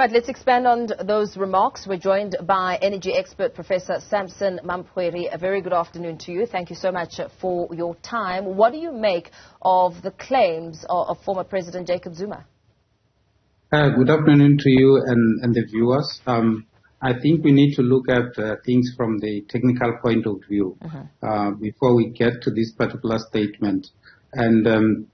Right, let's expand on those remarks. We're joined by energy expert Professor Sampson Mamphweli. A very good afternoon to you. Thank you so much for your time. What do you make of the claims of former President Jacob Zuma? Good afternoon to you and the viewers. I think we need to look at things from the technical point of view before we get to this particular statement. And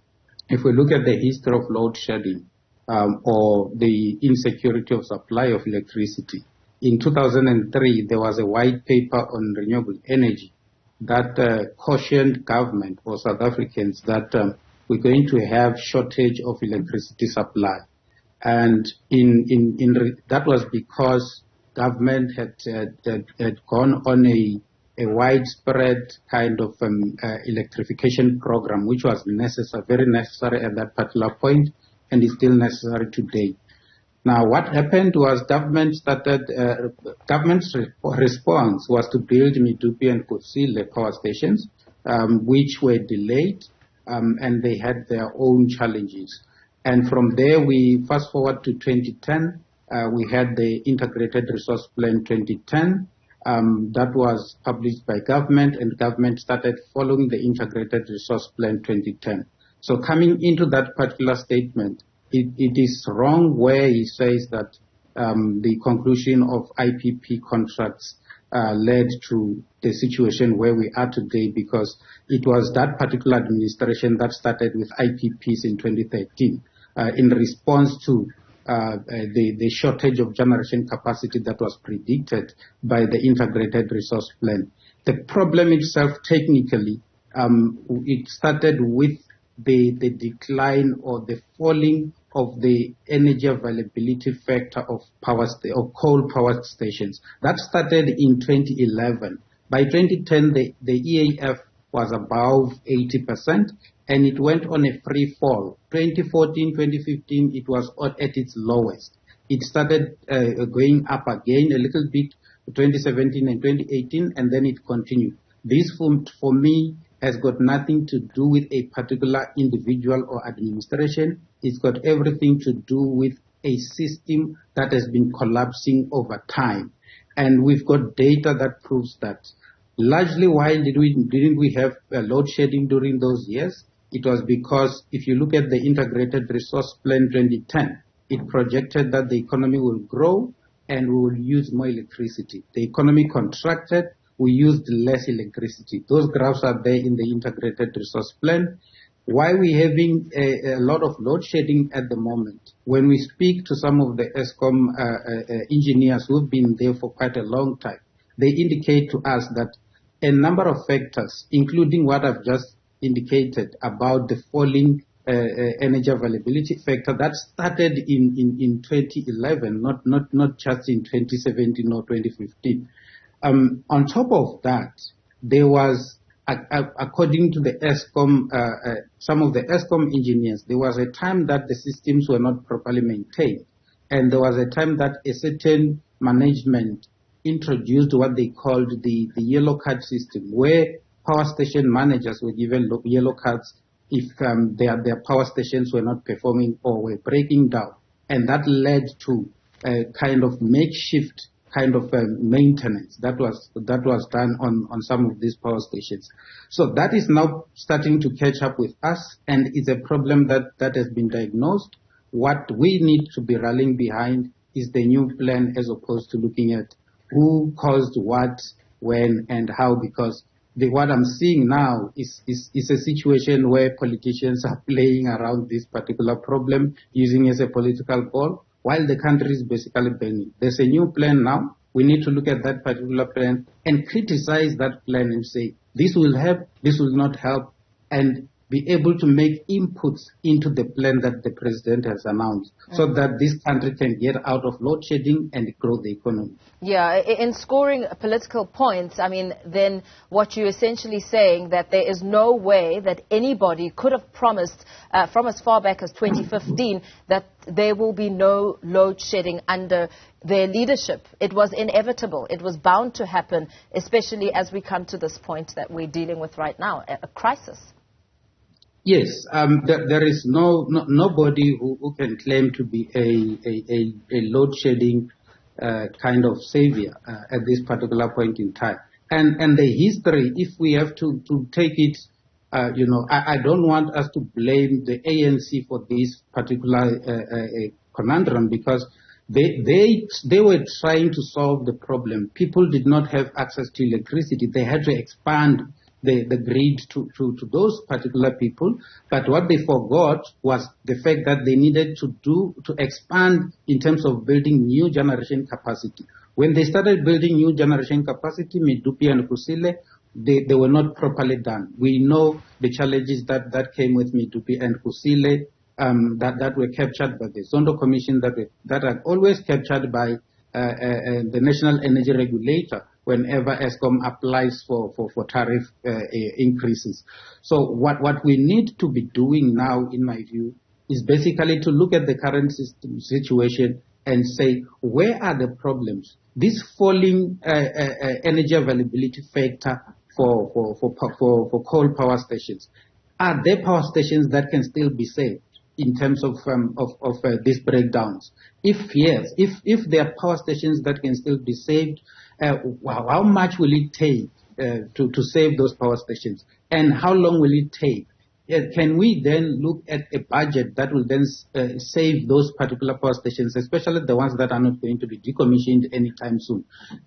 if we look at the history of load shedding, or the insecurity of supply of electricity. In 2003, there was a white paper on renewable energy that cautioned government or South Africans that we're going to have shortage of electricity supply. And that was because government had gone on a widespread kind of electrification program, which was necessary, very necessary at that particular point, and is still necessary today. Now, what happened was government's response was to build Medupi and Kusile power stations, which were delayed, and they had their own challenges. And from there, we fast forward to 2010. We had the Integrated Resource Plan 2010 that was published by government, and government started following the Integrated Resource Plan 2010. So coming into that particular statement, it is wrong where he says that the conclusion of IPP contracts led to the situation where we are today, because it was that particular administration that started with IPPs in 2013 in response to the shortage of generation capacity that was predicted by the Integrated Resource Plan. The problem itself, technically, it started with the decline or the falling of the energy availability factor of coal power stations. That started in 2011. By 2010, the EAF was above 80%, and it went on a free fall. 2014, 2015, it was at its lowest. It started going up again a little bit, 2017 and 2018, and then it continued. This, for me, has got nothing to do with a particular individual or administration. It's got everything to do with a system that has been collapsing over time. And we've got data that proves that. Largely, why didn't we have load shedding during those years? It was because if you look at the Integrated Resource Plan 2010, it projected that the economy will grow and we will use more electricity. The economy contracted, we used less electricity. Those graphs are there in the Integrated Resource Plan. Why are we having a lot of load shedding at the moment? When we speak to some of the Eskom engineers who've been there for quite a long time, they indicate to us that a number of factors, including what I've just indicated about the falling energy availability factor that started in 2011, not just in 2017 or 2015. On top of that, there was, according to the Eskom, some of the Eskom engineers, there was a time that the systems were not properly maintained. And there was a time that a certain management introduced what they called the yellow card system, where power station managers were given yellow cards if their power stations were not performing or were breaking down. And that led to a kind of makeshift kind of maintenance that was done on some of these power stations. So that is now starting to catch up with us, and it's a problem that has been diagnosed. What we need to be rallying behind is the new plan, as opposed to looking at who caused what, when, and how, because what I'm seeing now is a situation where politicians are playing around this particular problem, using it as a political ball, while the country is basically burning. There's a new plan now. We need to look at that particular plan and criticize that plan and say, this will help, this will not help, and be able to make inputs into the plan that the president has announced, so that this country can get out of load shedding and grow the economy. Yeah, in scoring political points, I mean, then what you're essentially saying that there is no way that anybody could have promised from as far back as 2015 that there will be no load shedding under their leadership. It was inevitable. It was bound to happen, especially as we come to this point that we're dealing with right now, a crisis. Yes, there is nobody who can claim to be a load shedding kind of savior at this particular point in time. And the history, if we have to take it, I don't want us to blame the ANC for this particular conundrum, because they were trying to solve the problem. People did not have access to electricity. They had to expand the grid to those particular people. But what they forgot was the fact that they needed to expand in terms of building new generation capacity. When they started building new generation capacity, Medupi and Kusile, they were not properly done. We know the challenges that came with Medupi and Kusile, that were captured by the Zondo Commission, that are always captured by the National Energy Regulator whenever Eskom applies for tariff increases. So what we need to be doing now, in my view, is basically to look at the current situation and say, where are the problems? This falling energy availability factor for coal power stations, are there power stations that can still be saved in terms of these breakdowns? If yes, if there are power stations that can still be saved, how much will it take to save those power stations, and how long will it take? Can we then look at a budget that will then save those particular power stations, especially the ones that are not going to be decommissioned anytime soon?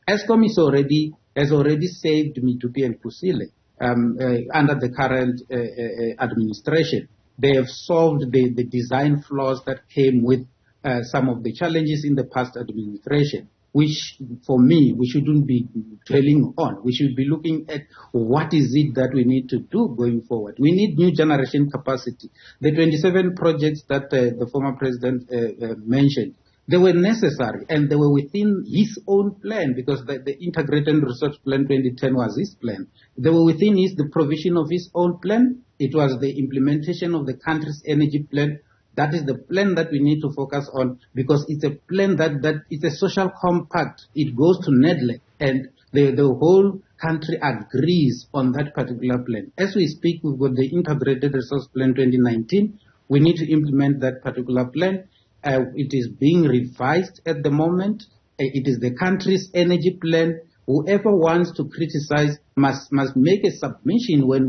Eskom has already saved Medupi and Kusile under the current administration. They have solved the design flaws that came with some of the challenges in the past administration, which, for me, we shouldn't be dwelling on. We should be looking at what is it that we need to do going forward. We need new generation capacity. The 27 projects that the former president mentioned, they were necessary, and they were within his own plan, because the Integrated Resource Plan 2010 was his plan. They were within the provision of his own plan. It was the implementation of the country's energy plan. That is the plan that we need to focus on, because it's a plan that it's a social compact. It goes to NEDLEC, and the whole country agrees on that particular plan. As we speak, we've got the Integrated Resource Plan 2019. We need to implement that particular plan. It is being revised at the moment. It is the country's energy plan. Whoever wants to criticize must make a submission when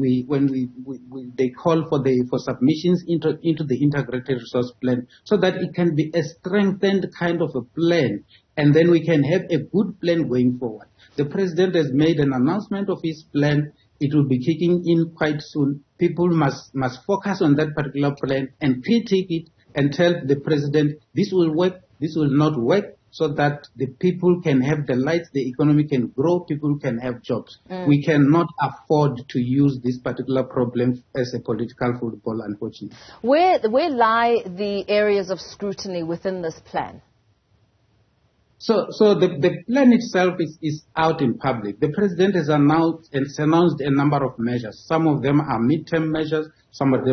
they call for submissions into the Integrated Resource Plan, so that it can be a strengthened kind of a plan, and then we can have a good plan going forward. The president has made an announcement of his plan. It will be kicking in quite soon. People must focus on that particular plan and critique it and tell the president this will work, this will not work, so that the people can have the lights, the economy can grow, people can have jobs. We cannot afford to use this particular problem as a political football, unfortunately. Where lie the areas of scrutiny within this plan? So the plan itself is out in public. The president has announced a number of measures. Some of them are mid-term measures, some of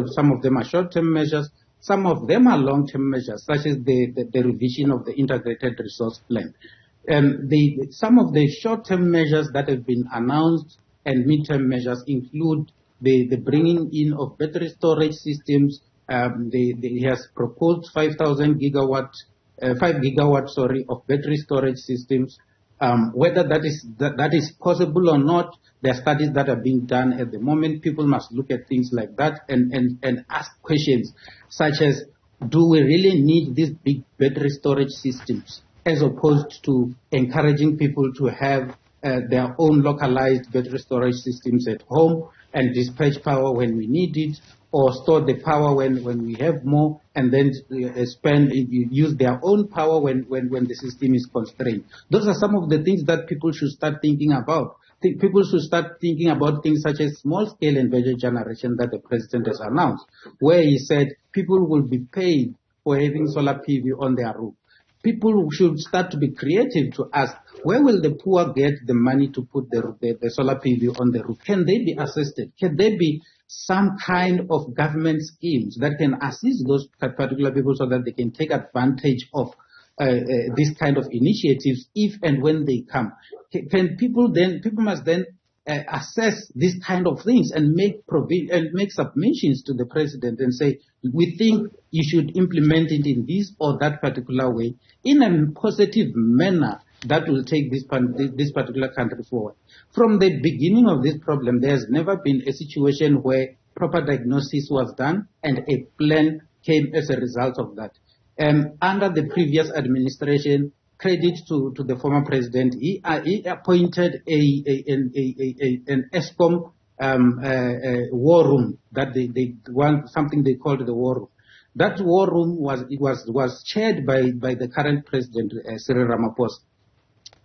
them are short-term measures. Some of them are long-term measures, such as the revision of the Integrated Resource Plan. Some of the short-term measures that have been announced and mid-term measures include the bringing in of battery storage systems. He has proposed 5 gigawatts of battery storage systems. Whether that is possible or not, there are studies that are being done at the moment. People must look at things like that and ask questions such as, do we really need these big battery storage systems, as opposed to encouraging people to have their own localized battery storage systems at home and dispatch power when we need it, or store the power when we have more, and then use their own power when the system is constrained. Those are some of the things that people should start thinking about. People should start thinking about things such as small-scale and value generation that the president has announced, where he said people will be paid for having solar PV on their roof. People should start to be creative to ask, where will the poor get the money to put the solar PV on the roof? Can they be assisted? Can there be some kind of government schemes that can assist those particular people so that they can take advantage of this kind of initiatives if and when they come? People must then assess these kind of things and make submissions to the president and say, we think you should implement it in this or that particular way in a positive manner that will take this particular country forward. From the beginning of this problem, there has never been a situation where proper diagnosis was done and a plan came as a result of that. Under the previous administration, credit to the former president, he appointed an Eskom war room that they want, something they called the war room. That war room was chaired by the current president, Cyril Ramaphosa.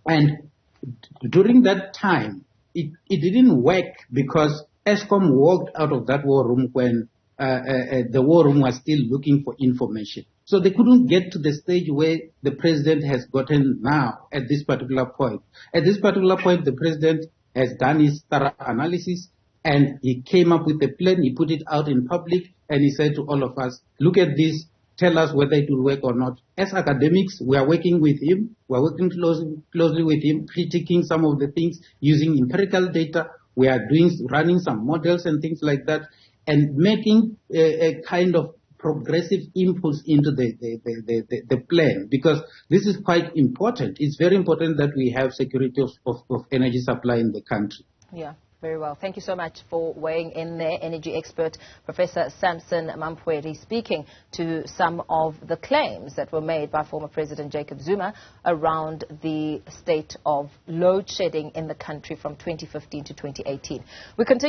And during that time, it didn't work because Eskom walked out of that war room when the war room was still looking for information. So they couldn't get to the stage where the president has gotten now at this particular point. At this particular point, the president has done his thorough analysis and he came up with a plan. He put it out in public and he said to all of us, look at this, tell us whether it will work or not. As academics, we are working with him. We are working closely with him, critiquing some of the things using empirical data. We are running some models and things like that and making a kind of progressive impulse into the plan, because this is quite important. It's very important that we have security of energy supply in the country. Yeah, very well. Thank you so much for weighing in there. Energy expert Professor Sampson Mamphweli speaking to some of the claims that were made by former President Jacob Zuma around the state of load shedding in the country from 2015 to 2018. We continue.